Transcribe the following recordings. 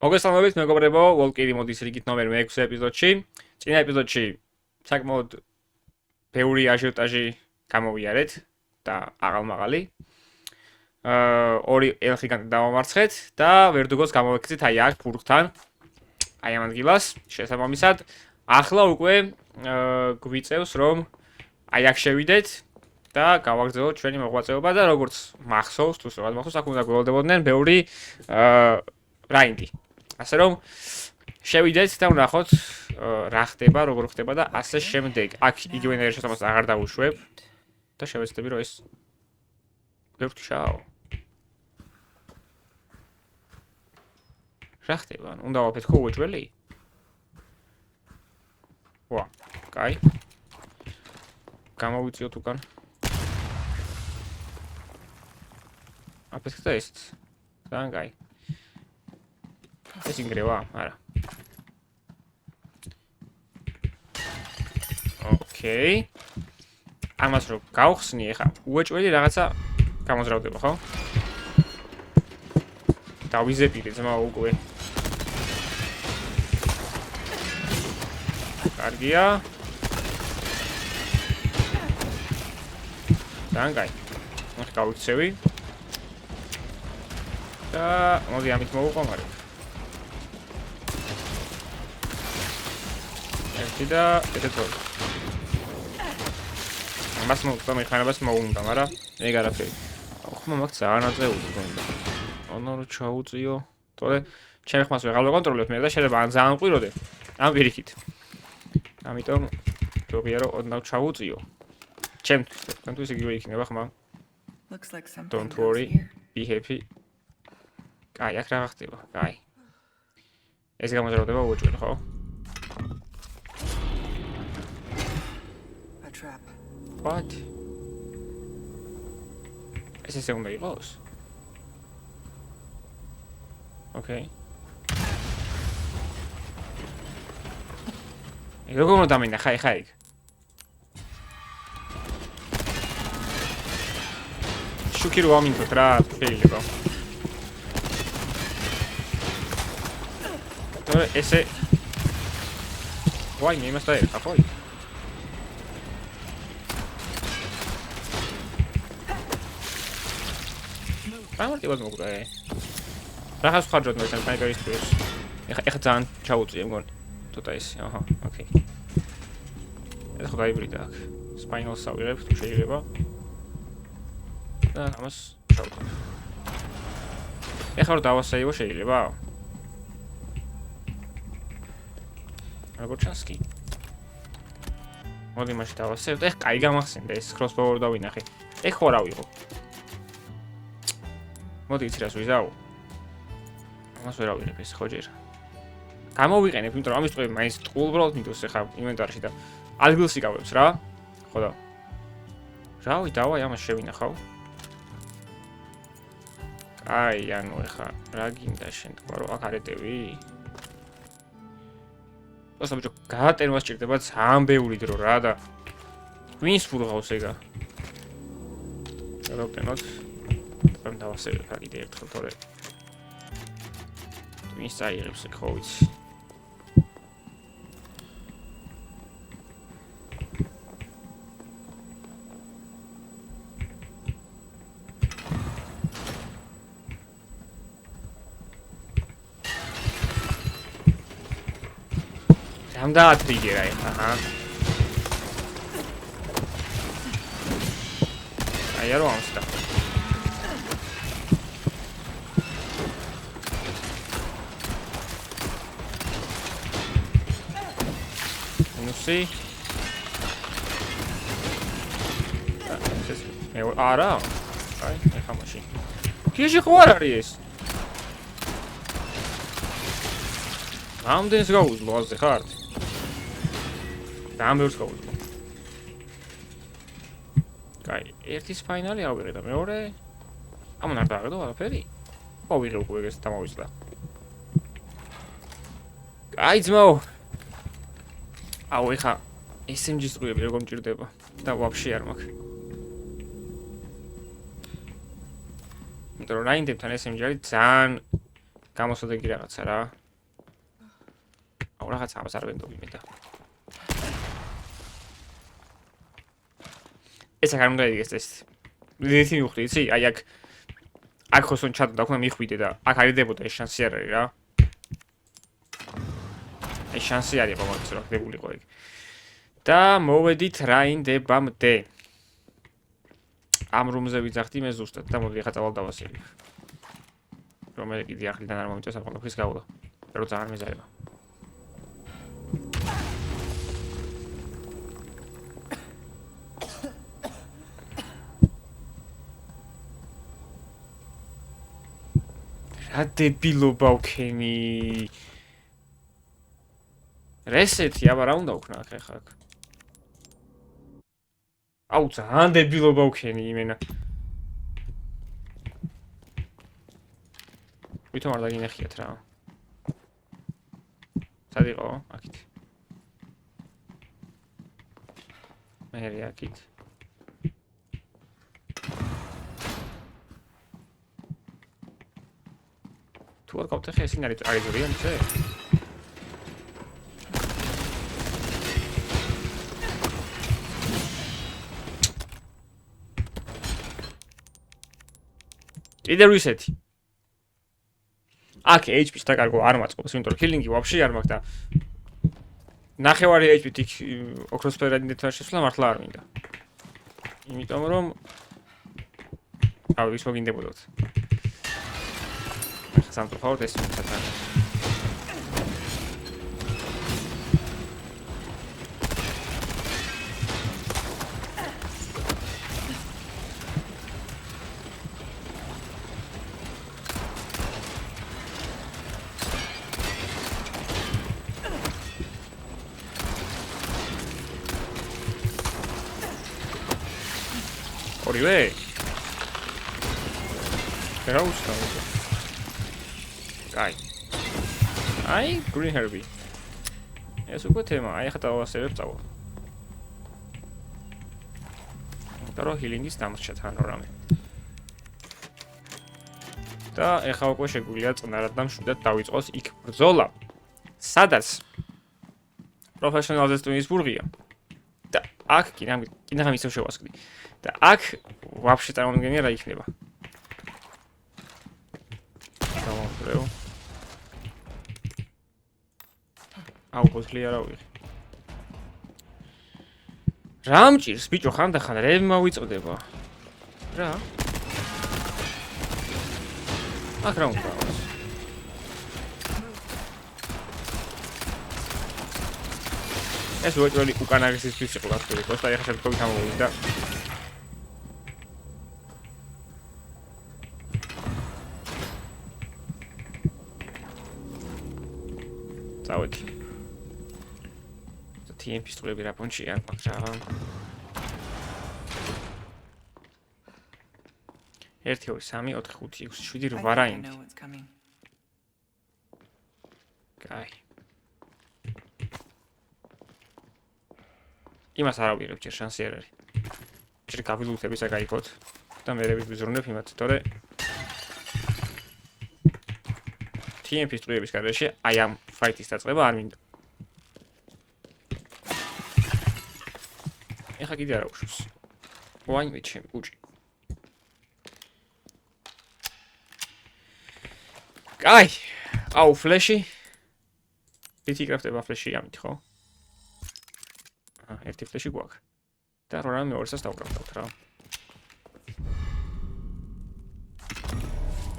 მოგესალმებით მეგობრებო, ვოლკირი მოდის რიგით ნომერ 6 ეპიზოდში. წინა ეპიზოდში საკმაოდ ბევრი აჟიოტაჟი გამოვიარეთ და აღალმაღალი. ორი ელხი დავამარცხეთ და ვერდუგოს გამოვექცეთ აი აქ ფურგთან. აი ამ ადგილას შესაბამისად, ახლა უკვე გვიწევს რომ აი აქ შევიდეთ და გავაგრძელოთ ჩვენი მოღვაწეობა და როგორც მახსოვს, თუ სწორად მახსოვს, აქ უნდა გველოდებოდნენ ბევრი რაინდი. ასე რომ შევიდეთ და ვნახოთ რა ხდება, როგორ ხდება და ასე შემდეგ. აქ იგივე ენერგიის შესაბამისად აღარ დავუშვებ და შევეცდები რომ ეს ვერტშაო. რა ხდება? უნდა ვაფეთქო უეჭველი? ვა, კაი. გამოვიწიოთ უკან. აფეთქდა ეს. ძალიან კაი. ეს ინგრევა, არა. ოკეი. ამას რო გავხსნი, ეხა უეჭველი რაღაცა გამოზრავდება, ხო? დავიზეპირე ძმა უკვე. კარგია. ძალიან კაი. მოხ გავიქცევი. და მოდი ამით მოვუყომარებ. და ესეთ რო. ამას მოხდა მექანებას მოუნდა, მაგრამ ეგ არაფერი. ხომ მაგ ძალიან აწეული გონდა. ანუ რო ჩაუწიო, თორე ჩემი ხმას ვეღარ ვაკონტროლებ მე და შეიძლება ან ძალიან ყვიროდე, ან პირიქით. ამიტომ ჯობია რომ ოდნავ ჩაუწიო. ჩემთვის იგივე იქნება ხმა. Don't worry, be happy. კაი, აქ რა ხდება? კაი. ეს გამოზრავდება უეჭველი, ხო? What? ეს ესე უნდა იყოს? Okay. როგორ უნდა დამინახა ხა იქ? შუქი რო ამინდოთ რა, შეიძლება. თორე ესე ვაი, მე იმას დაერხა ხო? ამარტივად მოგვდა. რაღაც ხარჯოთ მე მექანიკის პრეს. ეხა ძალიან ჩაუწიე მგონი. თოთა ისე, აჰა, ოკეი. ეხა გაიბრიდა აქ. სპაინალს ავიღებ თუ შეიძლება. და ამას ჩავუწევ. ეხა რომ დავასაივო შეიძლება? როგორ ჩანს კი? მოდი მაშინ დავასაივო და ეხა კაი გამახსენდა ეს crossbow-ს დავინახე. ეხა ხო რა ვიღო? მოდი იცი რას ვიზაო. ამას ვერ ავიღებ ეს ხო ჯერ. გამოვიყენებ, იმიტომ რომ ამის ტყუილ მაინც ტყუილბრალოდ მინდოს ახლა ინვენტარში და ადგილს იკავებს რა. ხო და. რავი, დავაი ამას შევინახავ. აი, ანუ ახლა რა გინდა შენ თქვა რომ აქ არეტევი? ასე ბიჭო, გაატენვა სჭირდება ძალიან ბევრი დრო რა და ვინს ფურღავს ეგა? გავატენოთ. ამ დავასწრებ რა კიდე ერთხელ თორე ვინც აიღებს ეგ ხო ვიცი. ამ დაატრიგერა ეხა, აჰა. აი რა ამსტა. See? არა? აი, ეხა მაშინ. კიში ხო არ არის ეს? ამდენს გაუძლო ასე ხარ? დამბერს გაუძლო. კაი, ერთის ფაინალი ავიღე და მეორე ამან არ დააღდო არაფერი? ხო ვიღე უკვე ეს დამოვისლა. კაი ძმაო. აუ ეხა SMG-ს წრუები როგორ მჭირდება და ვაფშე არ მაქვს. იმიტომ რომ რაინდებთან SMG არის ძალიან გამოსადეგი რაღაცა რა. აუ რაღაცა ამას არ ვენდობი მე და. ეს არ უნდა იგეს ეს. რითი მივხვდი, იცი? აი აქ ხოსონ ჩატო და უნდა მიხვიდე და აქ არიდებოდა ეს შანსი არ არის რა. ეს შანსი არის ყოველთვის რა ხდებულიყო ეგ. და მოვედით რაინდებამდე. ამ რუმზე ვიძახდი მე ზუსტად და მოდი ახლა წავალ დავასწრებ. რომელი კიდე ახლიდან არ მომიწევს ამ ყველაფრის გავლა. რო ძალიან მეზარება. რა დებილობა ვქენი. რესეთი აბა რა უნდა ვქნა ახლა აქ. აუ ძალიან დებილობა ვქენი იმენა. ვითომ არ დაგინახიათ რა. სად იყო? აქეთ. მე აქეთ. თუ არ გავტეხე ისინი არის ზურიან წე? კიდევ რისეთი. აქ HP-ს დაკარგვა არ მაწყობს, იმიტომ რომ ჰილინგი ვაფშე არ მაქვს და ნახევარი HP-ით იქ ოქროსფერად შესვლა მართლა არ მინდა. იმიტომ რომ ის მოგინდებოდოთ. ახლა სამწუხაროდ ეს სათან. ორივე? რა უსწავლო? აი, Green Herbie. ეს უკვე თემა, აი ახლა დავასწრებ წავალ. და ჰილინგის დამრჩა თან რამე. და ახლა უკვე შეგვიძლია წნარად და მშვიდად დავიწყოს იქ ბრძოლა. სადაც პროფესიონალ ზესტვინის ბურღია. და აქ კიდე ისევ შევასკდი. და აქ ვაფშე წარმომდგენია რა იქნება. გამოვყრევ. აუ გოსლი არა ვიღი. რა მჭირს ბიჭო ხანდახან რევმა ვიწოდება. რა? აქ რა უნდა? ეს უეჭველი უკანაგისის ფის იყო გასული, კოსტა ეხა შეგკობი გამოვიდა. წავედი. TM პისტოლები რა პონჩია აქვს რა. 1 2 3 4 5 6 7 8 რაინდი. კაი. იმას არ ავიღებ ჯერ შანსი არ არის. ჯერ გავილუთები საკაიფოთ და მე ვიზრუნებ იმათ, თორე TM პისტოლების გარშე აი ამ ფაიტის დაწყება არ მინდა. ეხა კიდე არა უშვს. ვაიმე ჩემი უჭი. კაი, აუ ფლეში. იცი კრაფტება ფლეში ამით ხო? ერთი ფლეში გვაქვს. და რამე ორსაც დავკრავდავთ რა.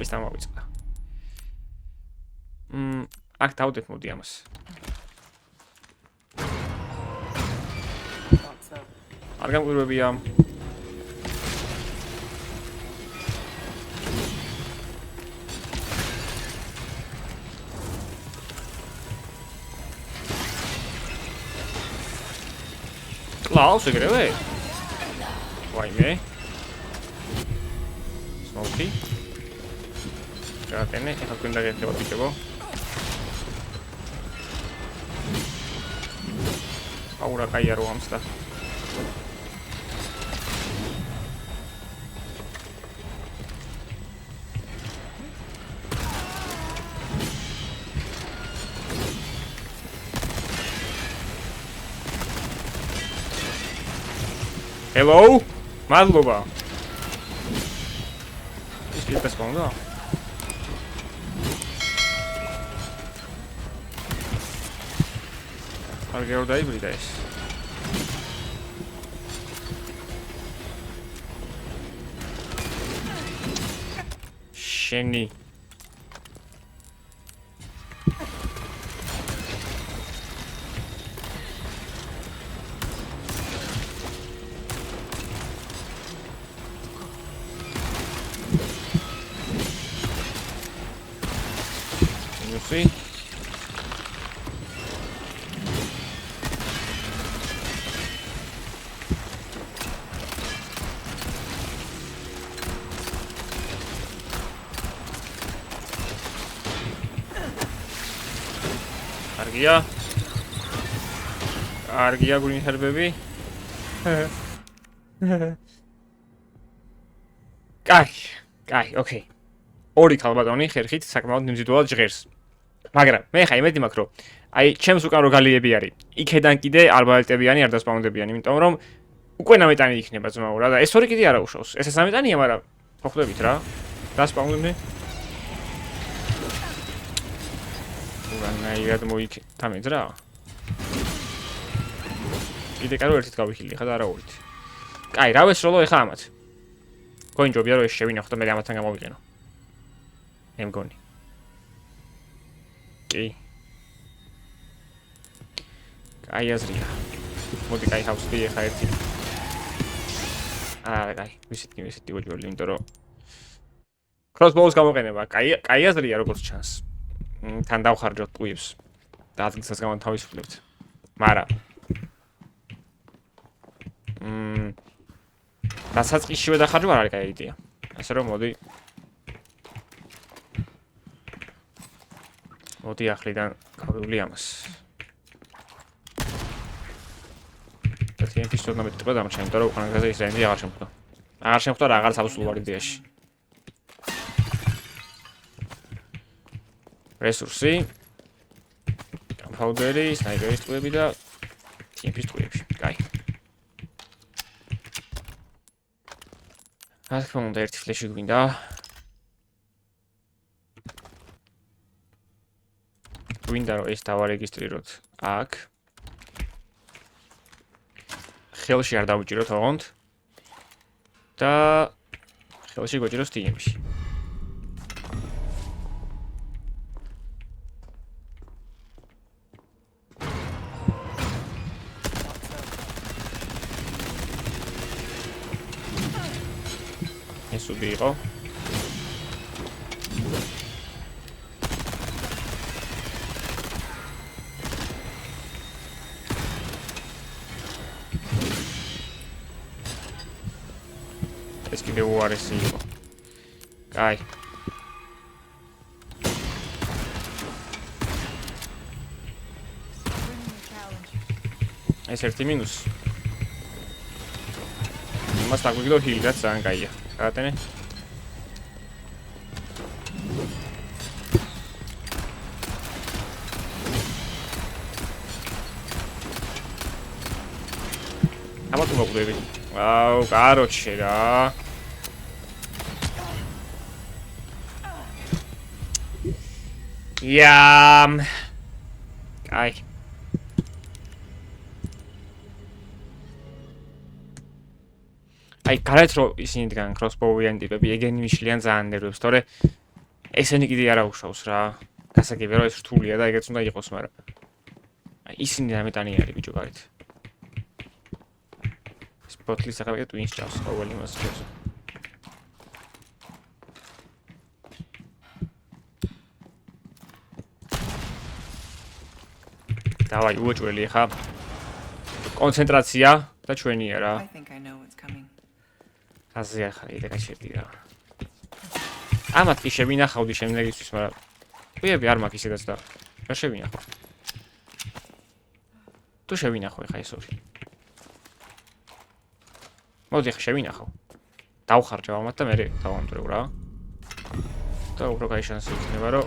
ეს დამავიწყდა. აქ დავდეთ მოდი ამას. არ გამგვირვებია. კლაუს ეგრევე? ვაიმე. სმოუკი. გაატენე, ახლა გვინდა გეთება ბიჭებო. აუ რა კაია რო ამსდა. Hello? მადლობა. ის კი დასპაუნდა? არ გეორდაიბრიდა ეს. შენი see? Argia green herbები. კაი, ოკეი. ორი ქალბატონი ხერხით საკმაოდ მიმზიდველად ჟღერს. მაგრამ მე ხა იმედი მაქვს რომ აი ჩემს უკან რო გალიები არის. იქედან კიდე არბალეტებიანი არ დასპაუნდებიან, იმიტომ რომ უკვე ნამეტანი იქნება ძმაო რა და ეს ორი კიდე არ აუშავს. ეს ნამეტანია, მაგრამ ხო ხვდებით რა. დასპაუნდები. რანაირად მოიქ თამეთ რა. კიდე კარო ერთით გავიხილი ხა და არა ორით. კაი, რა ვესროლო ეხა ამათ. გონჯობია რომ ეს შევინახო და მე ამათთან გამოვიყენო. მე მგონი. კი. კაი აზრია. მოდი კაი ჰავსი ეხა ერთი. კაი, ვისით გოჯველი, იმიტომ რომ crossbow-ს გამოყენება. კაი აზრია როგორც ჩანს. თან დავხარჯოთ პუებს და ადგილსაც გამოვთავისუფლებთ. მაგრამ დასაწყისშივე დახარჯვა არ არის კაი იდეა. ასე რომ მოდი ახლიდან გავივლი ამას. და TNT-ს თორემ მეტყვა დამრჩა, იმიტომ რომ უკანაზე ის რაინდი აღარ შემხვდა. აღარ შემხვდა რა აღარ საბსოლუტურ ვარ იდეაში. რესურსი, გამფაუდერი, სნაიპერის ტყუები და TNT-ის ტყუები. კაი. რა თქმა უნდა, ერთი ფლეში გვინდა. გვინდა რომ ეს დავარეგისტრიროთ აქ. ხელში არ დავუჭიროთ ოღონდ. და ხელში გვეჭიროს TNT-ში. სუდი იყო. ეს კიდე უარესი იყო. კაი. ეს ერთი მინუსი. იმას დაგვიგდო ჰილი რაც ძალიან კაია. Κατένε. Άμα του μοκδεύει. Αου, κάροτσε რა. Ιαμ. Κაი. აი, გარეთ რო ისინი დგან crossbow-იანი ტიპები, ეგენი მიშლიან ძალიან ნერვებს, თორე ესენი კიდე არ აუშავს რა. გასაგებია რომ ეს რთულია და ეგეც უნდა იყოს, მაგრამ აი ისინი ნამეტანი არის ბიჭო გარეთ. ეს ბოთლის ახლა ტვინს ჭავს ყოველ იმას ჭავს. დავაი უოჭველი ხა. კონცენტრაცია და ჩვენია რა. აზია ხარ იდე გაჩერდი რა. ამათ კი შევინახავდი შემდეგისთვის, მაგრამ ყუიები არ მაქვს ისედაც და რა შევინახო. თუ შევინახო ხა ეს ორი. მოდი ხა შევინახო. დავხარჯავ ამათ და მე დავამტვრევ რა. და უფრო კაი შანსი იქნება რომ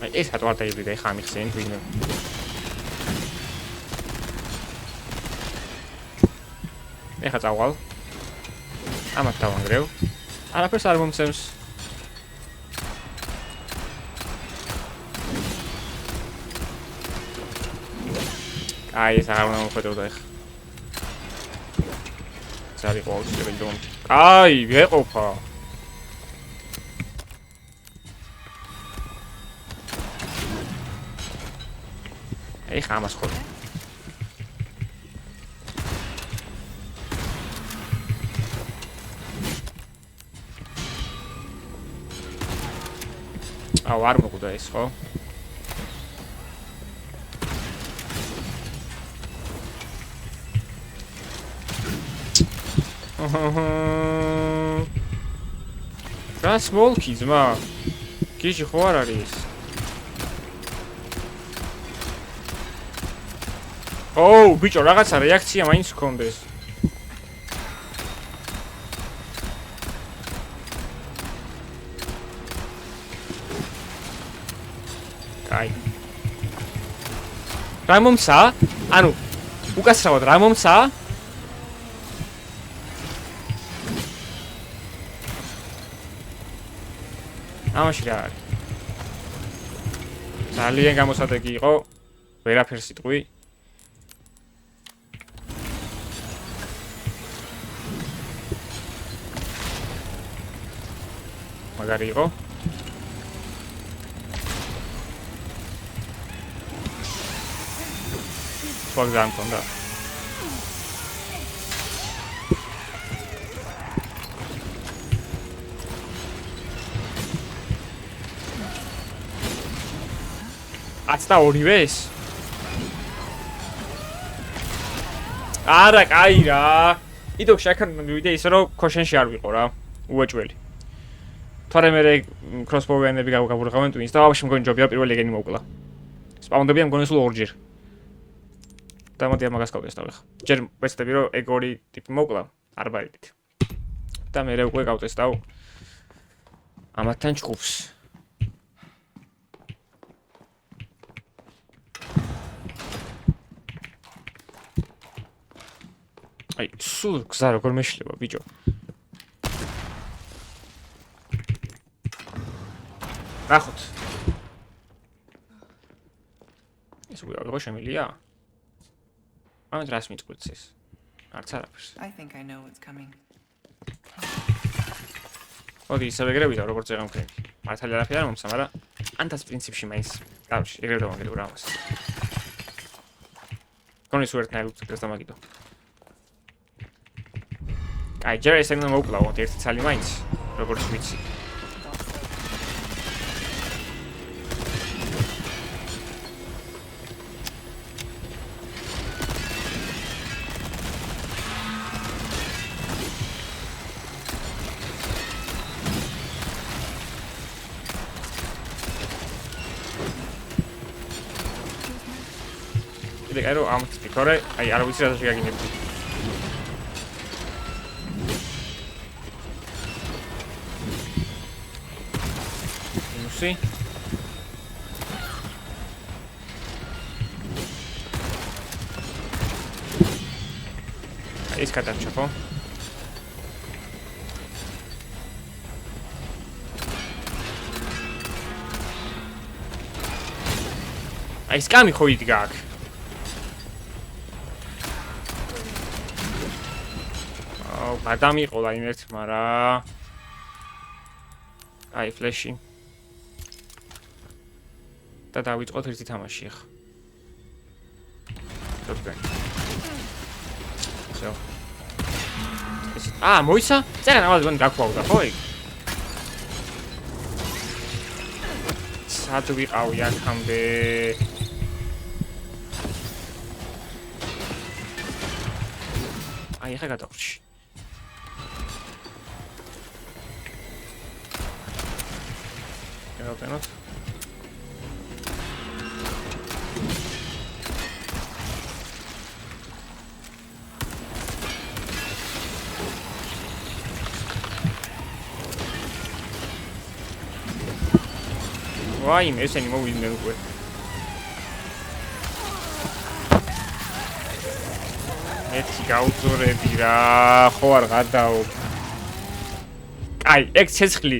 აი ეს რატო არ დაიბლიდა ხა მიხსენით ვინმე. ეხა წავალ. ამათ დავანგრევ. არაფერს არ მომცემს. აი, ეს აღარ უნდა მოხვედროდა ეხა. ზარი ყოველთვის რომ. აი, ვეყოფა. ეხა ამას ხო. აუ, არ მოკვდა ეს ხო? რას მოლქი ძმა? გიჟი ხო არ არის? ოუ, ბიჭო, რაღაცა რეაქცია მაინც გქონდეს. აი. რა მომცა? ანუ, უკაცრავად რა მომცა? ამაში რა არის? ძალიან გამოსადეგი იყო. ვერაფერს იტყვი. მაგარი იყო. სხვა გზა მქონდა. აცდა ორივეს? არა, კაი რა. იდოქ შეკან მივიდე ისე რომ ქოშენში არ ვიყო რა. უეჭველი. თორემ მე კროსბოუენები გავუღებენ ტვინს და ვაფშე მგონი ჯობია პირველი ეგენი მოვკლა. სპაუნდებია მგონი სულ ორჯერ. და მოდი ამას გავკეთებ ახლა. ჯერ ვეცდები რომ ეგ ორი ტიპი მოვკლა არბაიდით. და მე უკვე გავტესტავ ამათთან ჭუბს. აი, სულ გზა როგორ მეშლება, ბიჭო. ნახოთ. ეს უკვე აღება შემილია? ამით რას მიწყვეტს ეს? არც არაფერს. I think I know what's coming. ოდი, ისევ ეგრევიდა, როგორც ეგ ამქრები. მართალი არაფერი არ მომცა, მაგრამ ანთას პრინციპში მაინც. დავში, ეგრევე დავაგდებ რა ამას. კონის უერთნაირ უწევს და მაგიდო. აი, ჯერ ეს ეგ უნდა მოვკლავოთ ერთი ცალი მაინც, როგორც ვიცი. აი რომ ამ თქორე, აი არ ვიცი რა შეგაგინებდი. მუსი. ეს გადარჩა ხო? აი სკამი ხო იდგა აქ. გადამიყოლა იმ ერთმა რა. აი ფლეში. და დავიწყოთ ერთი თამაში ახლა. შევდგენ. всё. მოიცა? წერა ნავალ გონი გაქვავდა ხო იქ? სად ვიყავი აქამდე? აი ახლა გადავრჩი. Not. Why me eseni mოვიდნენ უკვე. ერთი გაუძორები რა, ხო არ გადაო. აი, ეგ ცეცხლი.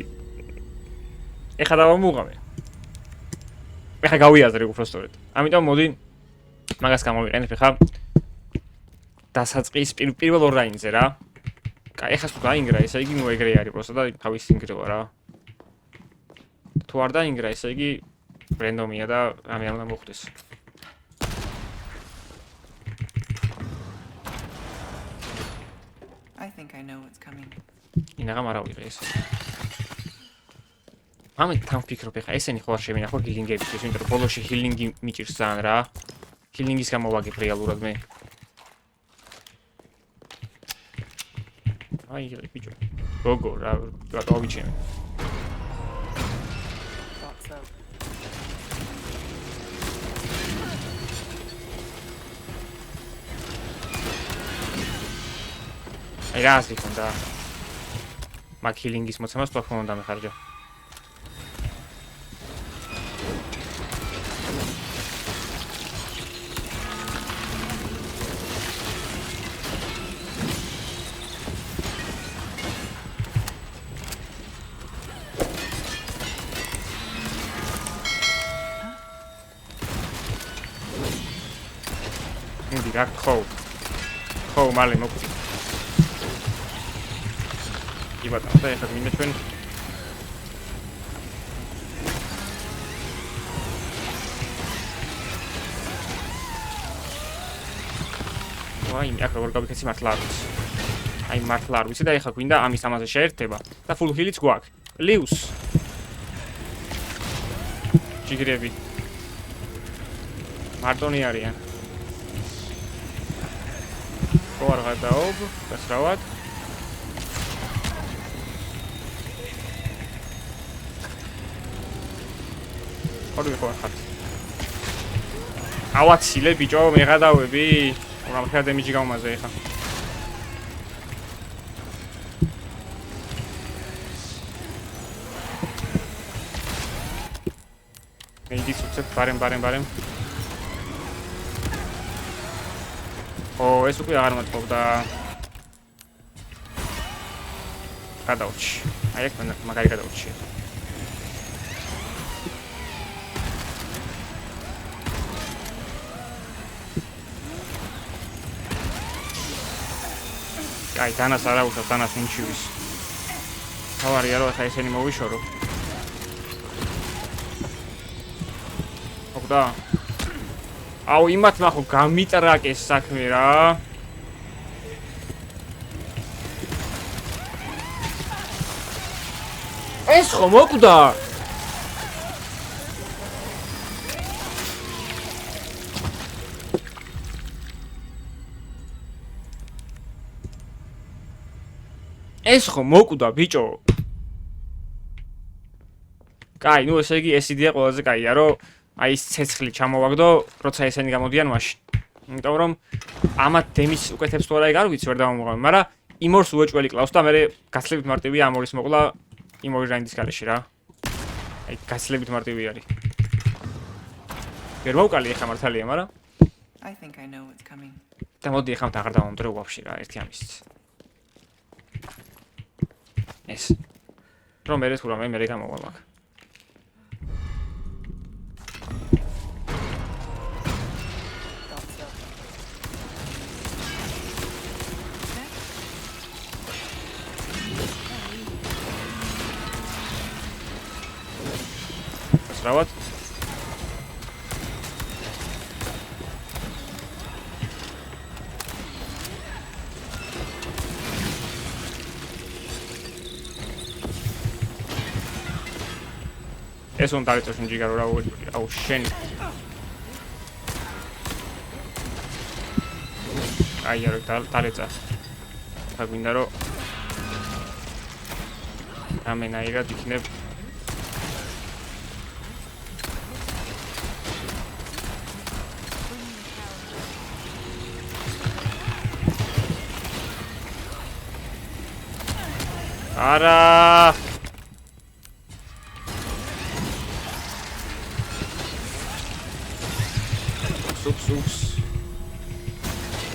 ეხლა დავამუღამე. ეხლა გავიაზრე უფრო სწორედ. ამიტომ მოდი მაგას გამოვიყენებ ეხლა დასაწყის პირველ ორ რაინდზე რა. აი, ეხლა თუ გაინგრა, ესე იგი ნუ ეგრე არის პროსტა და თავის ინგრევა რა. თუ არ დაინგრა, ესე იგი რენდომია და ამე არ უნდა მოხდეს. I think I know what's coming. ინაღამ არა ვიღე ეს. ამით თან ვფიქრობ ეხლა ესენი ხო არ შევინახო ჰილინგებისთვის, იმიტომ რომ ბოლოში ჰილინგი მიჭირს ძალიან რა. ჰილინგის გამოვაგებ რეალურად მე. აი იღე ბიჭო. გოგო რა გავიჩენე. აი რა ასე ხონდა. მაგ ჰილინგის მოცემას პლატფორმა უნდა მეხარჯო. მოდი რა ხო მალე მოკვდი. იბატა და ეხლა მინდა ჩვენ აი აქ როგორ გავიქეცი მართლა არ ვიცი. აი მართლა არ ვიცი და ეხლა გვინდა ამის ამაზე შეერთება და full heal-იც გვაქვს. ლიუს ჯიგრები მარტონი არიან. ხო არ გადაობ, გასრავად. ორი ხო ხარ. ავაცილე ბიჭო, მე გადავები. რა მხარ დემიჯი გამომაზე ეხა. მე ის უცებ ბარემ. ო, ეს უკვე აღარ მოწყობდა. გადავრჩი. აი ეგ მაგარი გადავრჩი. აი, დანას არა უშავს, დანას ინჩივის. თავარია რომ ახლა ესენი მოვიშორო. ოკდა. აუ, იმათმა ხო გამიტრაკეს საქმე რა. ეს ხო მოკვდა? ეს ხო მოკვდა ბიჭო. კაი, ნუ ესე იგი ეს იდეა ყველაზე კაია, რომ აი ეს ცეცხლი ჩამოვაგდო, როცა ესენი გამოდიან მაშინ. იმიტომ რომ ამათ დემის უკეთებს თუ არა ეგ არ ვიცი, ვერ დავამოღამე, მაგრამ იმ ორს უეჭველი კლავს და მე გაცლებით მარტივია ამ ორის მოყლა იმ ორი რაინდის გარეშე რა. აი გაცლებით მარტივი არის. ვერ მოვკალი ახლა მართალია, მაგრამ I think I know what's coming. და მოდი ახლა აღარ დავამდრო ვაფშე რა, ერთი ამისიც. ეს. რომ მე თუ რამე მე გამოვა მაგ. Strawat. ეს უნდა არის წინ ჯიგარო რა აუ შენ აი რა დალეცა ხა გვინდა რომ ამენაირად იქნებ არა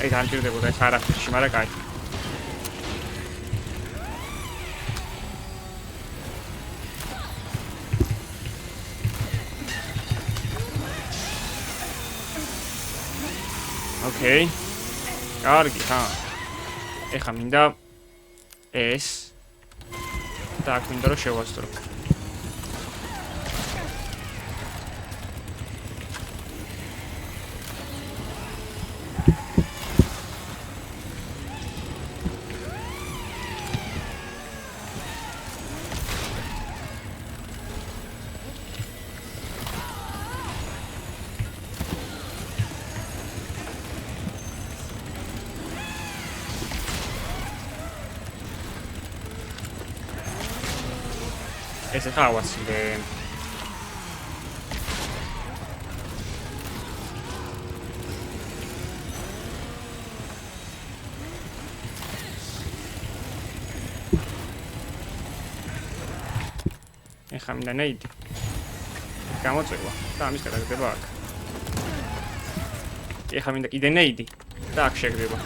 აი დამჭირდებოდა ეს არაფერში, მაგრამ კაი. ოკეი. კარგი, ხა. ეხა მინდა ეს და აქ მინდა რომ შევასწრო. ეს ახლა ავაცილე. ეხლა მინდა ნეიდი. გამოწევა და ამის გადაგდება აქ. ეხლა მინდა კიდე ნეიდი და აქ შეგდება.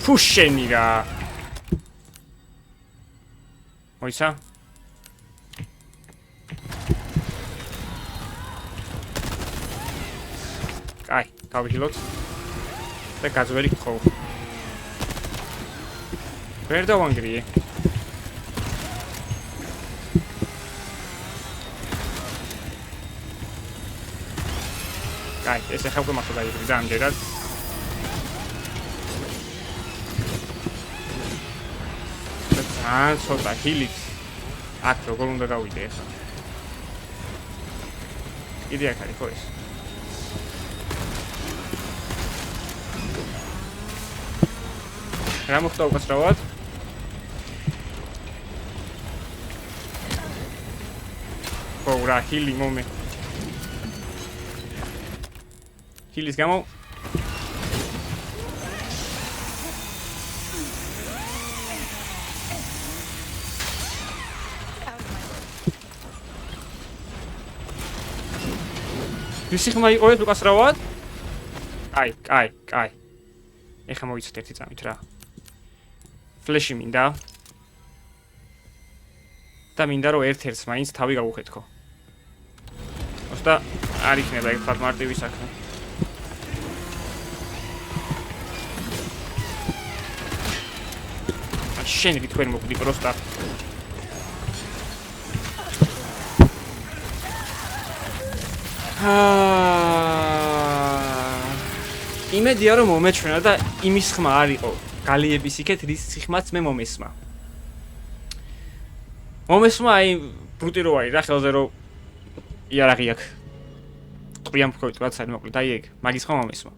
ფუშენი რა. მოიცა? აი, გავიχილოთ. და გაძვერი გხოვ. ვერ დავანგრიე. აი, ეს ახლა უკვე მართლა დაიბრუნდა ამჯერად. ცოტა ჰილით. აქ როგორ უნდა გავიდე ახლა? კიდე აქ არის ხო ეს? რა მოხდა უკაცრავად? ო რა ჰილი მომე. ჰილის გამო. ვისი ხმა იყო ეს უკაცრავად? კაი. ეხლა მოვიცოთ ერთი წამით რა. ფლეში მინდა და მინდა რომ ერთ-ერთს მაინც თავი გავუხეთქო. ოსტა არ იქნება ეგ ფარ მარტივი საქმე. შენ რითქვენ მოკვდი პროსტა. იმედია რომ მომეჩვენა და იმის ხმა არ იყო. გალიების იქეთ რის სიხმაც მე მომესმა. მომესმა აი ბრუტი რო არის რა ხელზე რო იარაღი აქვს. ყრიან ფქოით რაც არის მოკლედ აი ეგ მაგის ხმა მომესმა.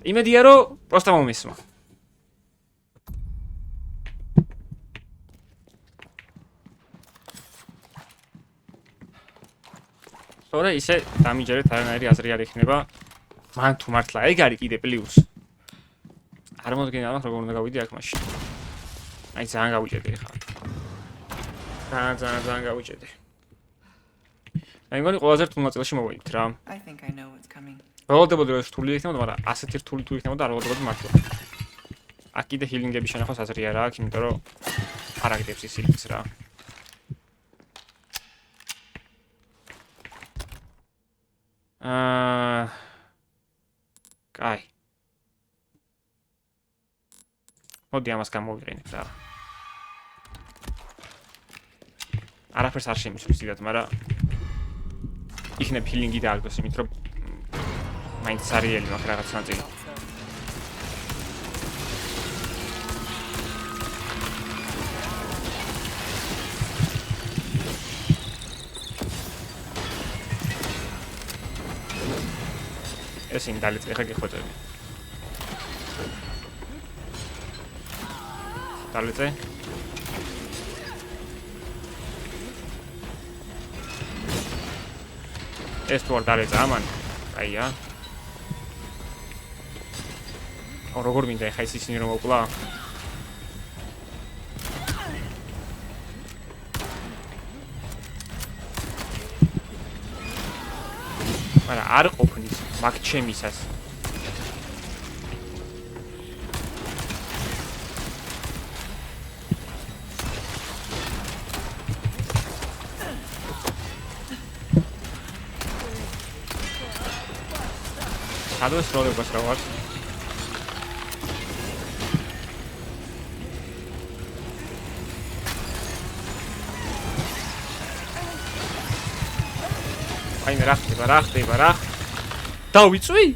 იმედია რომ პროსტა მომესმა. თორე ისე დამიჯერეთ არანაირი აზრი არ იქნება. მან თუ მართლა ეგ არის კიდე პლუს. არ მოდგენ ამას როგორ უნდა გავიდე აქ მაშინ. აი ძალიან გავიჭედე ხა. ძალიან გავიჭედე. აი მგონი ყველაზე რთულ ნაწილში მოვიდით რა. I think I know what's coming. ველოდებოდი რომ რთული იქნებოდა, მაგრამ ასეთი რთული თუ იქნებოდა არ ველოდებოდი მართლა. აქ კიდე ჰილინგები შენახოს აზრი არა აქვს, იმიტომ რომ არ აგდებს ის ჰილინგს რა. კაი. მოდი ამას გამოვიყენებ რა. არაფერს არ შემისვლის დიდად, მაგრამ იქნებ ჰილინგი დააგდოს, იმით რომ მაინც არიელი მაქვს რაღაც ნაწილი. ეს იმ დალეწე ხა გიხვეწები. დალეწე. ეს თუ არ დალეწე ამან. აია. როგორ მინდა ხა ის ისინი რომ მოკლა? არა არ ყოფნის მაგ ჩემისას. სადღაც როლებას რა ვარ. აი მე რა ხდება. დავიწვი?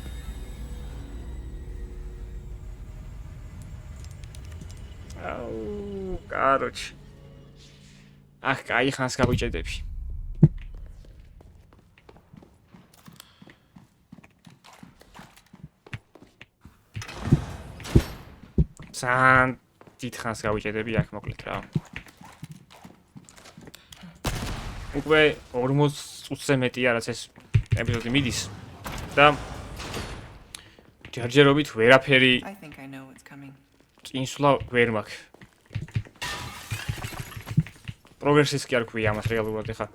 აუ, კაროჩ. ახ, კაი ხანს გავიჭედები. ძალიან დიდ ხანს გავიჭედები აქ მოკლედ რა. უკვე 40 წუთზე მეტია რაც ეს ეპიზოდი მიდის და ჯერჯერობით ვერაფერი I think I know what's coming. წინსვლა ვერ მაქვს. პროგრესის კი არ ქვია ამას რეალურად ეხა.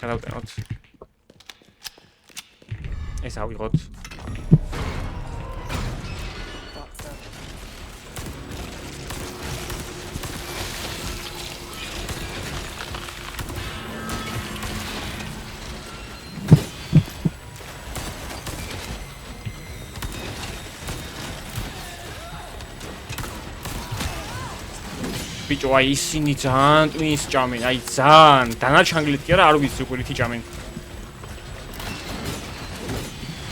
გადავტანოთ. ეს ავიღოთ. Thought so. ბიჭო, აი ისინი ძალიან ტვინს ჭამენ, აი ძალიან დანაჩანგლით კი არა, არ ვიცი უკვე რითი ჭამენ.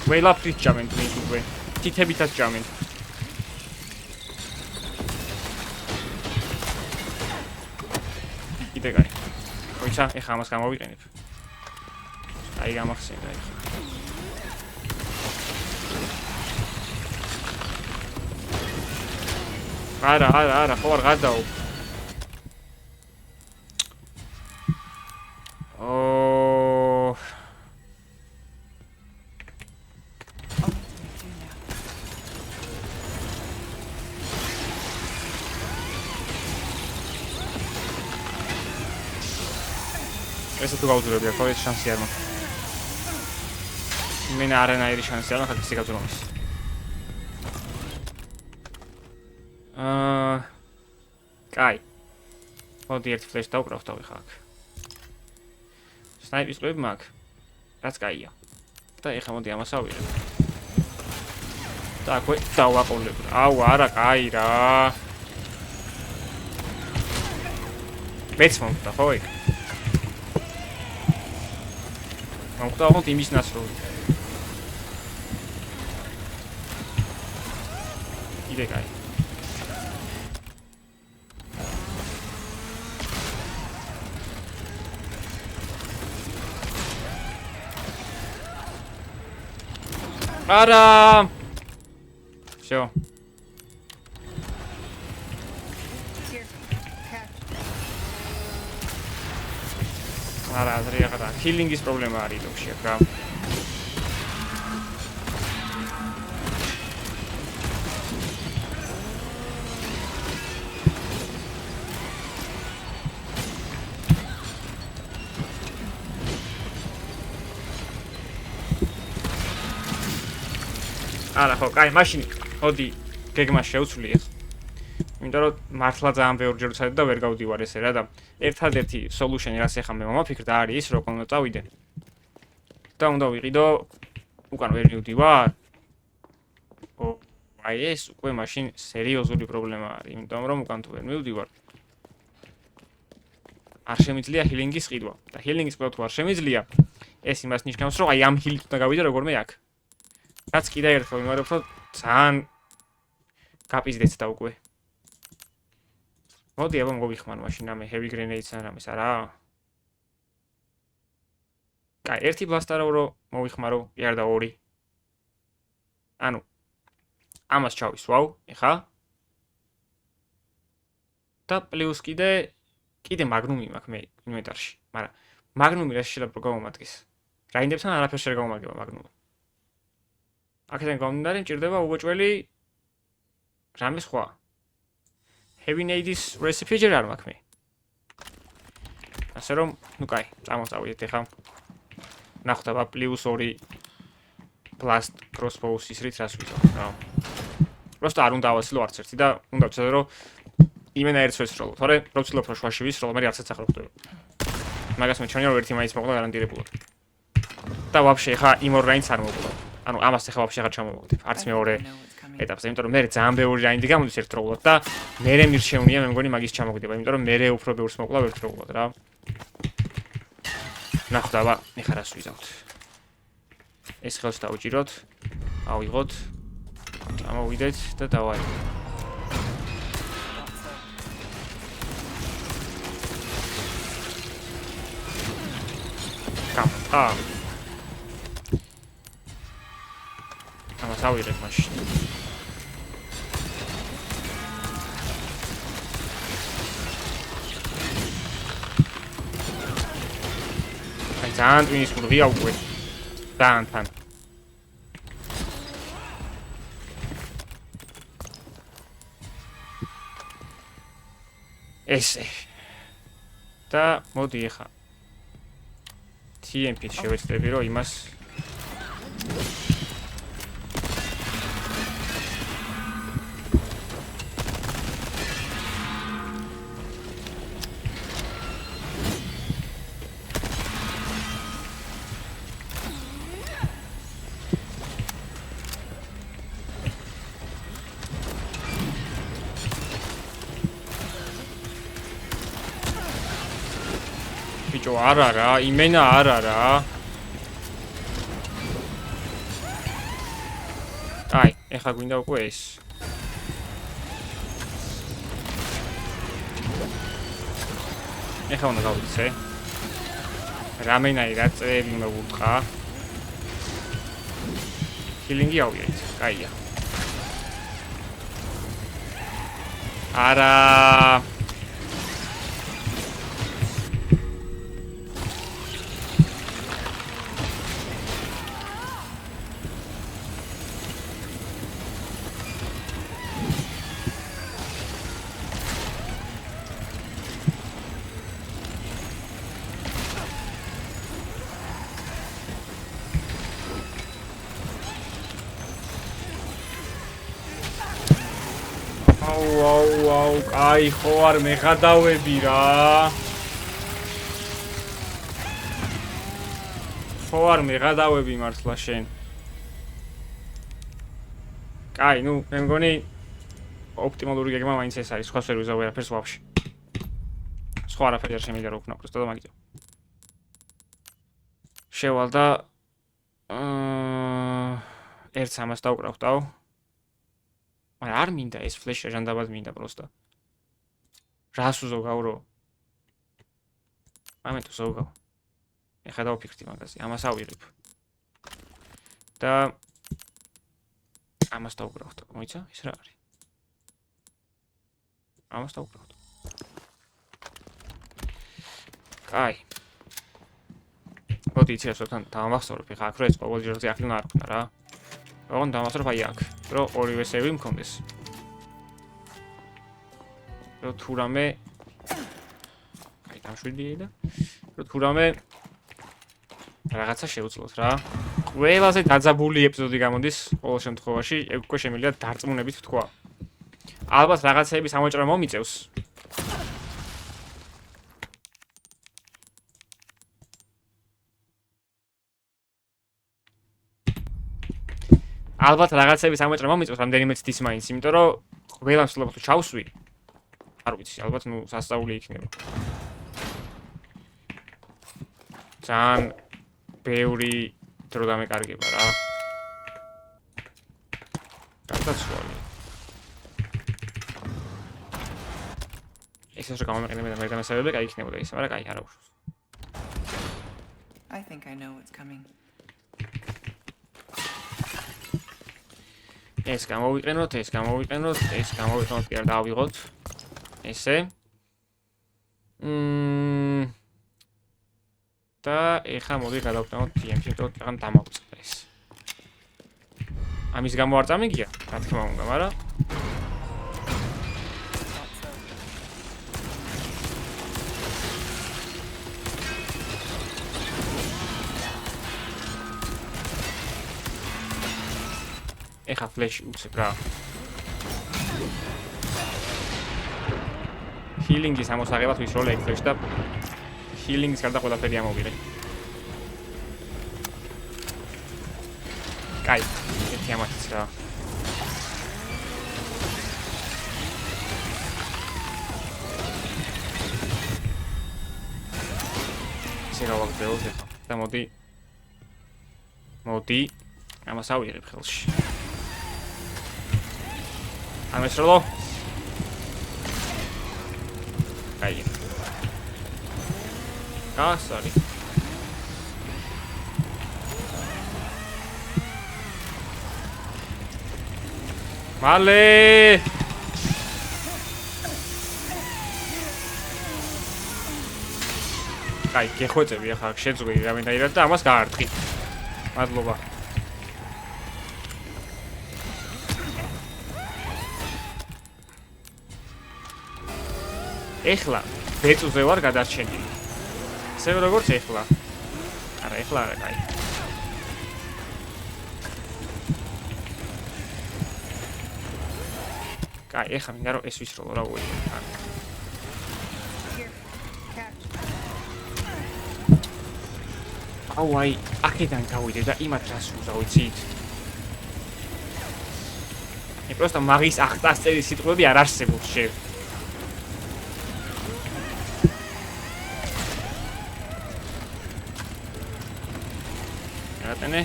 ყველაფრით ჭამენ ტვინს უკვე, თითებითაც ჭამენ. კიდე კაი. მოიცა, ეხა ამას გამოვიყენებ. აი გამახსენდა ეხა. არა, ხო არ გადაო. ეს თუ გავუძურებია, ხო ეს შანსი არ მაქვს. მე არანაირი შანსი არ მაქვს ისე გავძუროს. კაი. მოდი ერთ ფლეშს დავკრავ ხა აქ. სნაიპის ყურები მაქვს. რაც კაია. და ეხლა მოდი ამას ავიღებ. და აკვე დავაყოლებ. აუ, არა, კაი რა. მეც მომხდა, ხო იქ? მომხდა ხო იმის ნასროლი. იდე კაი. არა! Всё. არა, ზრიაღა. ჰილინგის პრობლემა არის დოქში აქ რა. არა, ხო, კაი, მაშინ მოდი გეგმას შევცვლი ახლა. იმიტომ რომ მართლა ძალიან ბევრჯერ ვცადე და ვერ გავდივარ ესე რა და ერთადერთი სოლუშენი რაც ახლა მე მომაფიქრდა არის ის რომ კონდა წავიდე. და უნდა ვიყიდო უკან ვერ მივდივარ. აი ეს უკვე მაშინ სერიოზული პრობლემა არის, იმიტომ რომ უკან თუ ვერ მივდივარ. არ შემიძლია ჰილინგის ყიდვა და ჰილინგის ყიდვა თუ არ შემიძლია, ეს იმას ნიშნავს რომ აი ამ ჰილით უნდა გავიდე როგორმე აქ. რაც კიდე ერთხელ ვიმარებ რომ ძალიან გაპიზდეთ და უკვე. მოდი აბა მოვიხმარ მაშინ ამ heavy grenades ან რამეს არა. კაი, ერთი ბლასტარო რომ მოვიხმარო, კი არ და ორი. ანუ ამას ჩავისვავ, ეხა. და პლუს კიდე მაგნუმი მაქვს მე ინვენტარში, მაგრამ მაგნუმი რა შეიძლება გავომატკის. რაინდებთან არაფერს ვერ გავომაგება მაგნუმი. აქედან გამომდინარე მჭირდება უგოჭველი რამე სხვა. Heavy Nades recipe ჯერ არ მაქვს მე. ასე რომ, ნუ კაი, წამოვწავიდეთ ეხლა. ნახოთ აბა +2 blast crossbow-ის რით რას ვიზავ რა. просто არ უნდა ავასილო არც ერთი და უნდა ვცადო რომ იმენა ერთს ვესროლო. თორე რო ვცდილობ რომ შვაში ვისროლო, მე რაღაცაც ახლა ხდება. მაგას მეჩვენე რომ ერთი მაინც მოყვა გარანტირებულად. და ვაფშე ხა იმ ორ რაინდს არ მოყვა. ანუ ამას ახლა ვაფშე აღარ ჩამოვაგდებ. არც მეორე ეტაპზე, იმიტომ რომ მე ძალიან ბევრი რაინდი გამოდის ერთდროულად და მე მირჩევნია მე მგონი მაგის ჩამოგდება, იმიტომ რომ მე უფრო ბევრს მოყვა ერთდროულად რა. ნახოთ აბა, ეხლა რას ვიზავთ. ეს ხელს დავუჭიროთ. ავიღოთ. ამოვიდეთ და დავაიღოთ. კამპა. ამას ავიღეთ მაშინ. აი ძალიან ტვინის მურვია უკვე. ძალიან თან. ესე. და მოდი ახლა. TMP-ს შევეცდები რომ იმას ბიჭო არა რა, იმენა არა რა. აი, ეხლა გვინდა უკვე ეს. ეხლა უნდა გავიქცე. რამენაირად წეები მოვუტყა. ჰილინგი ავიღეთ. კაია. არა. აუ, კაი ხო არ მეღადავები რა. ხო არ მეღადავები მართლა შენ. კაი, ნუ მე მგონი ოპტიმალური გეგმა მაინც ეს არის, სხვა ვერ ვიზავ ვერაფერს ვაფშე. სხვა არაფერი არ შემიძლია რო ვქნა, просто და მაგითო. შევალ და ერთ 300 დავკრავდავ. მაგრამ არ მინდა ეს ფლეშა ჟანდაბად მინდა просто. რას უზოგავ რო? ამეთო ზოგავ. ეხლა დავფიქრდი მაგაზე, ამას ავიღებ. და ამას დავკრავდ. მოიცა? ის რა არის? ამას დავკრავდ. კაი. მოდი იცი ასოთან დავამახსოვრებ, ეხლა აქ რო ეს ყოველ ჯერზე ახლი არ ხნა რა. ოღონდ დავამახსოვრებ აი აქ. რომ ორივე სევი მქონდეს. რომ თუ რამე აი დამშვიდია და რომ თუ რამე რაღაცა შევძლოთ რა. ყველაზე დაძაბული ეპიზოდი გამოდის ყოველ შემთხვევაში, ეგ უკვე შემიძლია დარწმუნებით ვთქვა. ალბათ რაღაცეების ამოჭრა მომიწევს. ალბათ რაღაცების ამოჭრა მომიწევს რამდენიმე ცდის მაინც, იმიტომ რომ ყველამ ვცდილობ თუ ჩავსვი. არ ვიცი, ალბათ ნუ სასწაული იქნება. ძალიან ბევრი დრო დამეკარგება რა. გადაცვალი. ეს რა გამომეყენებოდა მე დამესწრებები, კაი იქნებოდა ის, მაგრამ კაი არა უშავს. I think I know what's coming. ეს გამოვიყენოთ, ეს კი არ დავიღოთ. ესე. და ეხლა მოდი გადავტანოთ TMP-ს, იმიტომ რომ დამავწყდა ეს. ამის გამო არ წამიგია, რა თქმა უნდა, მაგრამ ეხა ფლეში უცებ რა. ჰილინგის ამოსაღებად ვისროლე ეგ ფლეში და ჰილინგის გარდა ყველაფერი ამოვიღე. კაი, ერთი ამათიც რა. გავაგრძელოთ ახლა და მოდი ამას ავიღებ ხელში. ამესროლო. აი. გასარი. მალე აი, გეხვეწები ახლა შეძღვი რამენაირად და ამას გაარტყი. მადლობა. ეხლა ბეწუზე ვარ გადარჩენილი. ისევე როგორც ეხლა. არა, ეხლა არა, კაი. კაი, ეხლა მინდა რომ ეს ვისროლო რა უი. აუაი, აქედან გავიდე და იმათ რას უზა ვიცით? პროსტა მაგის ახტასწერი სიტყვები არ არსებობს შე. რატენე?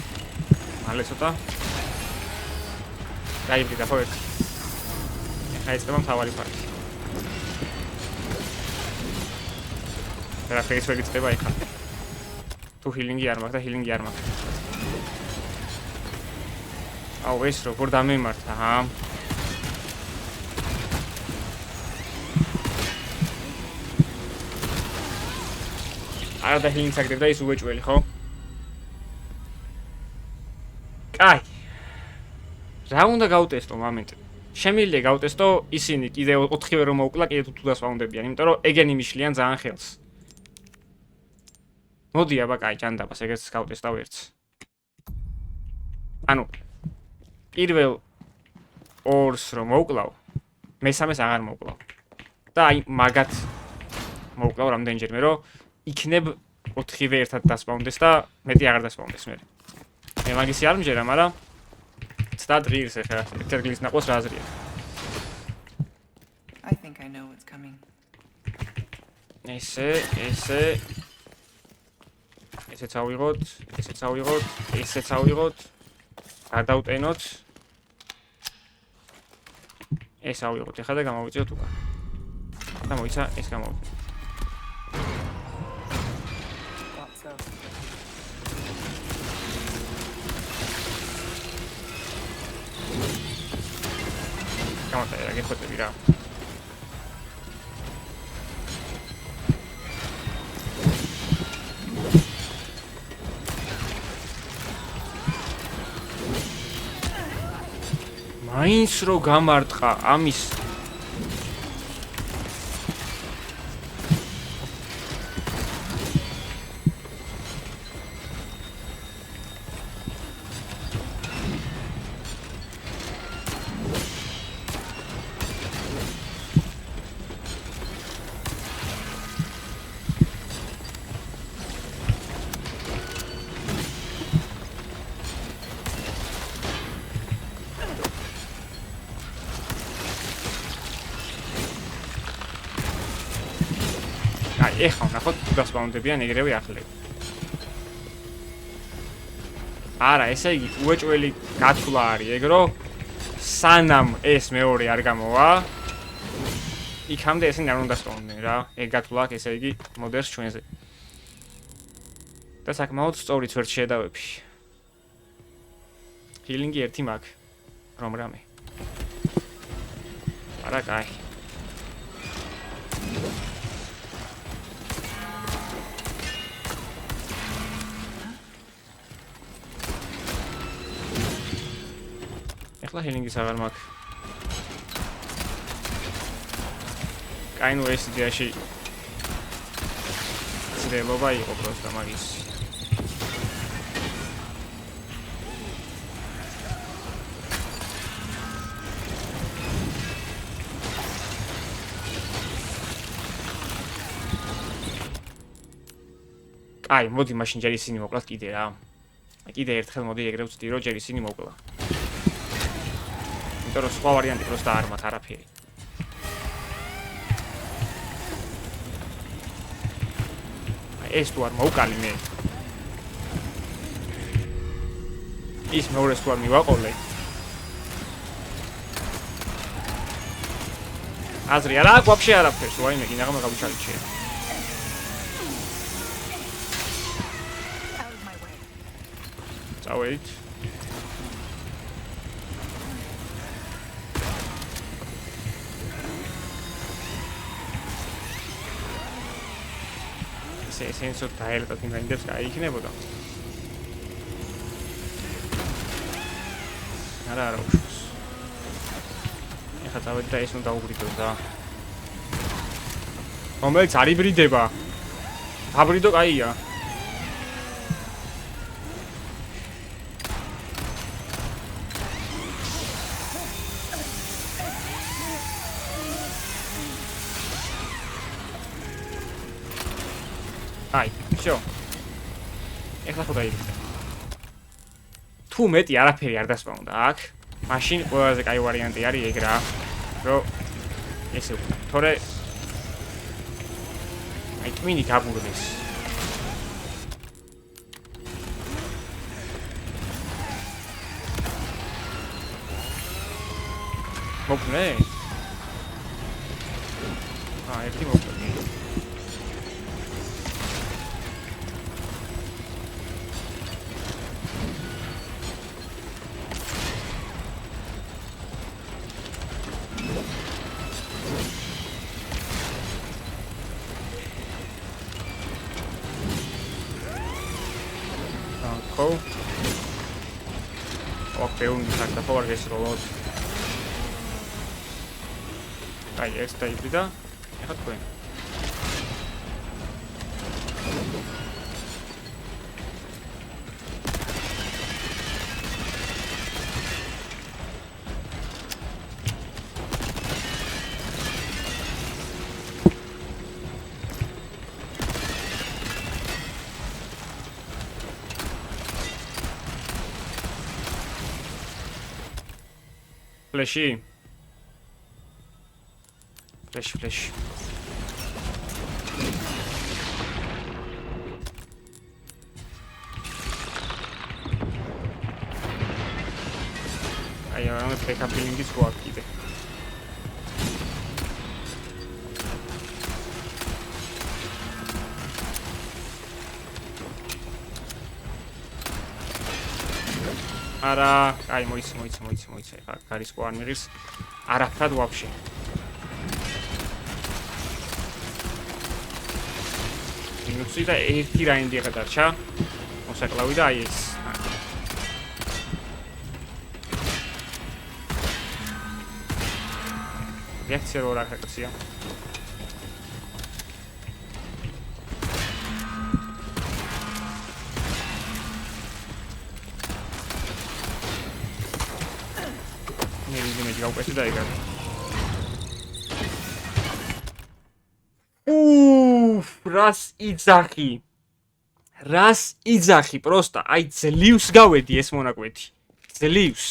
მალე ცოტა. გაიბრიდა ხო ერთი. ეხლა ეცდება მთავარი ფაქტი. რა ფეისველი წდება ეხლა. თუ ჰილინგი არ მაქვს და ჰილინგი არ მაქვს. აუ ეს როგორ დამემართა, ჰა? არა და ჰილინგს აგდებდა ის უეჭველი, ხო? კაი. რა უნდა გავტესტო მომენტი? შემიძლია გავტესტო ისინი კიდე 4-ვე რომ მოვკლა, კიდე თუ დასვაუნდებიან, იმიტომ რომ ეგენი მიშლიან ძალიან ხელს. მოდი აბა კაი ჯანდაბას ეგეც გავტესტავ ერთს. ანუ პირველ ორს რომ მოვკლავ, მესამეს აღარ მოვკლავ. და აი მაგათ მოვკლავ რამდენჯერმე რომ იქნებ 4-ვე ერთად დასპაუნდეს და მეტი აღარ დასპაუნდეს მე. მე მაგისი არ მჯერა, მაგრამ ცდად ღირს ეხლა ერთ გლის ნაყოს რა აზრია. I think I know what's coming. ესეც ავიღოთ, ესეც ავიღოთ. გადავტენოთ. ეს ავიღოთ ეხლა და გამოვიწიოთ უკან. და მოიცა ეს გამოვიწიოთ. Thought so. გამოტაერა გეხოთები რა. მაინც რო გამარტყა ამის ეხლა ნახოთ თუ დასპაუნდებიან ეგრევე ახლები. არა, ესე იგი უეჭველი გათვლა არის ეგ რომ სანამ ეს მეორე არ გამოვა, იქამდე ესენი არ უნდა დასპაუნდნენ რა. ეგ გათვლა აქვს ესე იგი მოდერს ჩვენზე. და საკმაოდ სწორიც ვერ შედავები. ჰილინგი ერთი მაქვს. რომ რამე. არა, კაი. ეხლა ჰილინგის აღარ მაქვს. კაი, ნუ ეს იდეაში ძრელობა იყო პროსტა მაგის. აი, მოდი მაშინ ჯერ ისინი მოკლათ კიდე რა. კიდე ერთხელ მოდი ეგრე ვწდი რომ ჯერ ისინი მოკლა. იმიტომ რომ სხვა ვარიანტი პროსტა არ მაქვს არაფერი. ეს თუ არ მოვკალი მე. ის მეორეს თუ არ მივაყოლე. აზრი არა აქვს ვაფშე არაფერს, ვაიმე გინაღმა გავიჩარიჩე. წავედით. სენსორ დაელტოთ იმენდებს გაიქნებოდა. არა უშვს. ეხლა წავედი და ეს უნდა დაუბრიდოს რა. რომელიც არ იბრიდება. დაბრიდო კაია. აი, всё. ეხლა ხო დაიბრუნდა. თუ მეტი არაფერი არ დასპავნდა აქ, მაშინ ყველაზე კაი ვარიანტი არის ეგ რა, რომ ესე ვქნა. თორე აი ტვინი გაბურდეს. მოკნე? ერთი მოკნე. ხო? ოკეი, უნდა ხარ გესროლოთ. აი, ეს დაიბრიდა. ეხლა თქვენ. Flashy. Flash. აი, ამ ბექაპილინგის გვაქვს კიდე. არა, აი მოიცა. ეხლა გარისკო არ მიღირს. არაფრად ვაფშე. მინუსი და ერთი რაინდი ახლა დარჩა. მოსაკლავი და აი ეს. რეაქცია რო რა ხაკაცია. მე გავყვეთი და იგავ. რას იძახი, პროსტა, აი ძლივს გავედი ეს მონაკვეთი. ძლივს.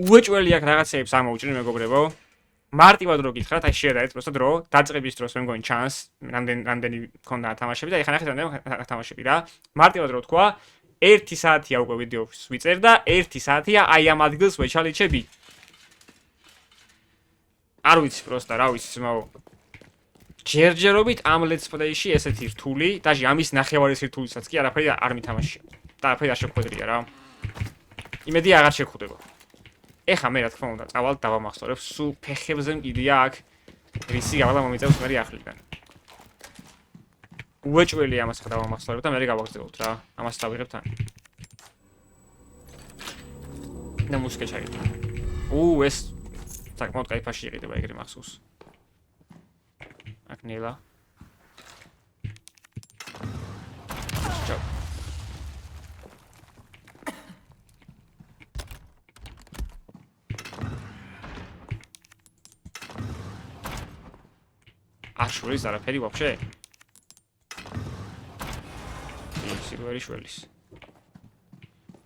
უეჭველი აქ რაღაცეებს ამოვჭრი მეგობრებო. მარტივად რო გითხრათ, აი შეერეთ პროსტა დრო, დაწყების დროს მე მგონი ჩანს, რამდენი მქონდა თამაშები და ეხლა ნახეთ რამდენი თამაშები რა. მარტივად რო თქვა, 1 საათია უკვე ვიდეოს ვიწერ და 1 საათია აი ამ ადგილს ვეჩალიჩები. არ ვიცი პროსტა, რა ვიცი ძმაო. ჯერჯერობით ამ let's play-ში ესეთი რთული, დაჟე ამის ნახევარის რთულიცაც კი არაფერი არ მითამაშია. და არაფერი არ შეხვედრია რა. იმედი აღარ შეხვდება. ეხა მე რა თქმა უნდა, წავალ დავამახსოვრებ, სულ ფეხებზე მკიდია აქ რისი გავალა მომიწევს მე ახლიდან. უეჭველი ამას ხა დავამახსოვრებ და მე გავაგრძელებთ რა. ამას დავიღებთ ან. და მუსიკა ჩაიგდა. ეს საკმაოდ კაი ფაში იყიდება ეგრე მახსოვს. აქ ნელა. ჩაო. არ შორის არაფერი ვაფშე? სილვერი შველის.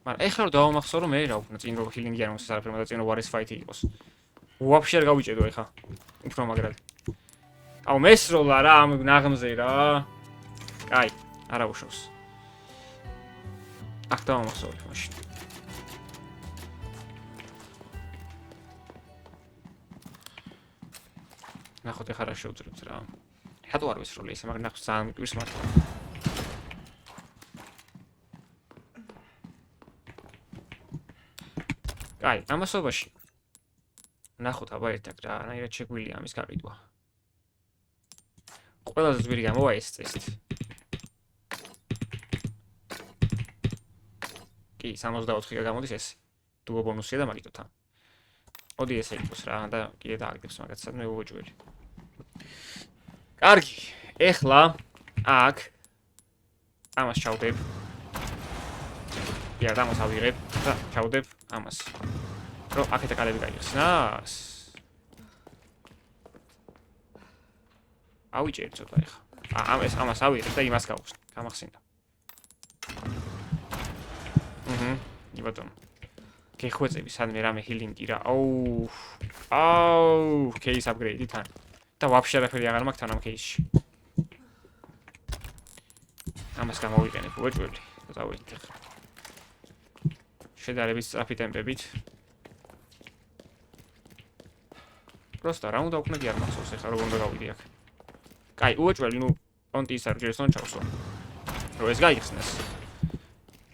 მაგრამ ეხლა რომ დავამახსოვრო მე რა უფრო წინ რო ჰილინგი არ მოსეს არაფერი და წინ რო ვარის ფაითი იყოს. ვაფშე არ გავიჭედო ეხლა. უფრო მაგრად. აუ მესროლა რა ამ ნაღმზე რა. კაი, არა უშავს. აქ დავამახსოვრე მაშინ. ნახოთ ეხლა რა შევძლებთ რა. რატო არ ვესროლე ისე, მაგრამ ნახოთ ძალიან მკვირს მართლა. კაი, ამასობაში. ნახოთ აბა ერთად რა, რაირად შეგვიძლია ამის გაყიდვა. ყველაზე ძვირი გამოვა ეს წესით. კი, 64-ი გამოდის ეს. დუო ბონუსია და მაგითო თან. მოდი ესე იყოს რა და კიდე დააგდებს მაგაცად მე უოჯველი. კარგი, ეხლა აქ ამას ჩავდებ. კი, ამას ავიღებ და ჩავდებ ამას. რომ აქეთ კალები გაიხსნას. ავიჭერ ცოტა ეხლა. ამას ავიღებ და იმას გავხსნი. გამახსენდა. იბატონო. გეხვეწები სადმე რამე ჰილინგი რა. აუ, кейს აპგრეიდი თან. და ვაფშე არაფერი აღარ მაქვს თან ამ кейსში. ამას გამოვიყენებ უეჭველი. დავიდეთ ეხლა. შედარებით სწრაფი ტემპებით. просто რა უნდა უკნა კი არ მახსოვს ეხლა როგორ უნდა გავიდი აქ. კაი, უეჭველი, ნუ პონტი ის არ ჯერსონ ჩავსვა. რომ ეს გაიხსნას.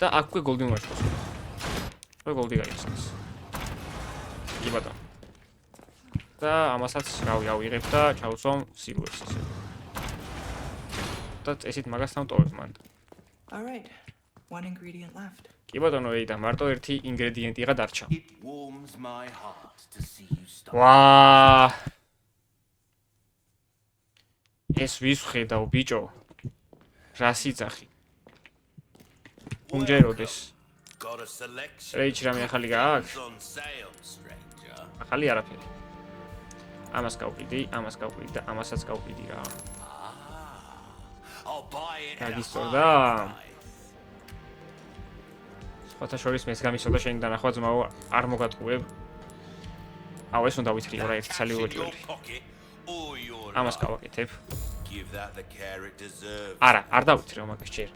და აქ უკვე გოლდი უნდა ჩავსვა. რო გოლდი გაიხსნას. კი ბატონო. და ამასაც რავი ავიღებ და ჩავსვამ სილვერს ისე. და ესეთ მაგასთან ვტოვებ მანდ. All right. One ingredient left. კი ბატონო, ეი და მარტო ერთი ინგრედიენტიღა დარჩა. It warms my heart to see you stop. ვა! ეს ვის ხედავ ბიჭო? რა სიძახი? უმჯეროდეს. Got a selection. რეიჩი რამე ახალი გააქვს? on sale, stranger. ახალი არაფერი. ამას გავყიდი, ამას გავყიდი და ამასაც გავყიდი რა. I'll buy it. at a გაგისწორდა? high price. სხვათა შორის მეს გამისწორდა შენი დანახვა ძმაო, არ მოგატყუებ. აუ ეს უნდა ვითხრიო რა ერთი ცალი Cash in your უეჭველი. pocket or your ამას life. გავაკეთებ. Give that the care it deserves. არა, არ დავითრიო მაგას ჯერ.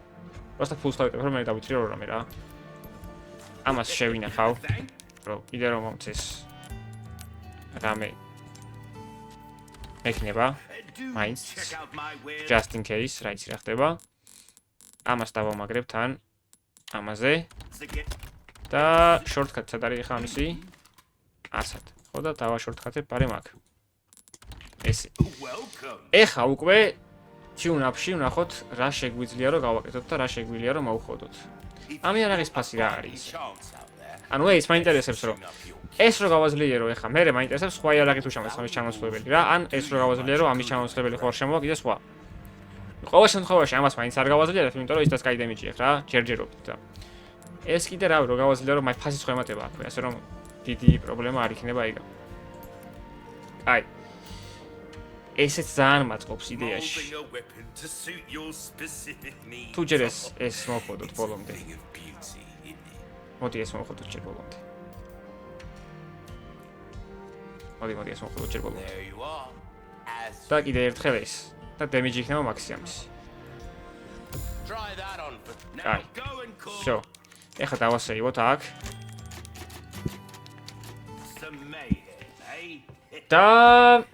просто ფულს დავიტევ, რომ მე დავითრიო რამე რა. ამას შევინახავ, Thank რომ კიდე რომ მომწეს. რამე მექნება, do Mine's check out my web. just in case, რა იცი რა ხდება. ამას დავამაგრებ თან ამაზე To get და shortcut სად არის ხა ამისი? ასად. ხო და დავა shortcut-ებ პარე მაგ. ესე. welcome. ეხა უკვე tune-up-ში ვნახოთ რა შეგვიძლია რომ გავაკეთოთ და რა შეგვიძლია რომ მოვხოდოთ. ამი არ არის ფასი რა არის. Chance out there. ანუ ეს მაინტერესებს რომ ეს რო გავაძლიერო ეხა მე მაინტერესებს სხვა იარაღი თუ შემოს ამის ჩამოსვლებელი რა ან ეს რო გავაძლიერო ამის ჩამოსვლებელი ხო არ შემოვა კიდე სხვა. ყოველ შემთხვევაში ამას მაინც არ გავაძლიერებ, იმიტომ რომ ისიც კაი დემიჯი აქვს რა, ჯერჯერობით და ეს კიდე რავი რო გავაძლიერო მაინც ფასის ხო ემატება აქვე, ასე რომ დიდი პრობლემა არ იქნება ეგა. აი. ესეც ძალიან მაწყობს იდეაში. Molding a weapon to suit your specific needs. თუ ჯერ ეს მოვხოდოთ ბოლომდე. Thing of beauty, isn't it? მოდი ეს მოვხოდოთ ჯერ ბოლომდე. მოდი ეს მოვხოდოთ ჯერ ბოლომდე. There you are. As და კიდე ერთხელ ეს და დემიჯი იქნება მაქსიმუმის. try that on. But now Aye. go and call всё. ეხლა დავასეივოთ აქ some mayhem, eh? და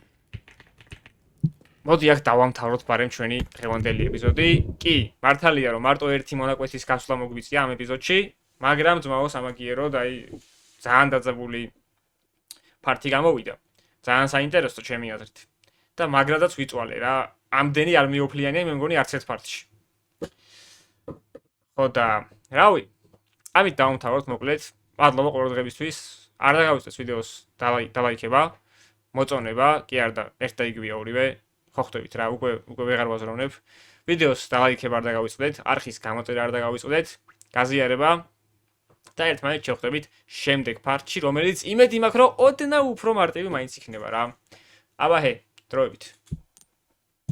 მოდი აქ დავამთავროთ ბარემ ჩვენი დღევანდელი ეპიზოდი. კი, მართალია რომ მარტო ერთი მონაკვეთის გასვლა მოგვიწია ამ ეპიზოდში, მაგრამ ძმაო სამაგიეროდ აი ძალიან დაძაბული ფარტი გამოვიდა. ძალიან საინტერესო ჩემი აზრით. და მაგრადაც ვიწვალე რა. ამდენი არ მიოფლიანია მე მგონი არც ერთ ფარტში. ხო და რავი, ამით დავამთავროთ მოკლედ. მადლობა ყურადღებისთვის. არ დაგავიწყდეს ვიდეოს დალაიქება, მოწონება, კი არ და ერთ და იგივეა ორივე. ხო ხვდებით რა, უკვე ვეღარ ვაზროვნებ. ვიდეოს დალაიქება არ დაგავიწყდეთ, არხის გამოწერა არ დაგავიწყდეთ, გაზიარება და ერთმანეთს შევხვდებით შემდეგ ფარტში, რომელიც იმედი მაქვს, რომ ოდნავ უფრო მარტივი მაინც იქნება რა. აბა ჰე, დროებით.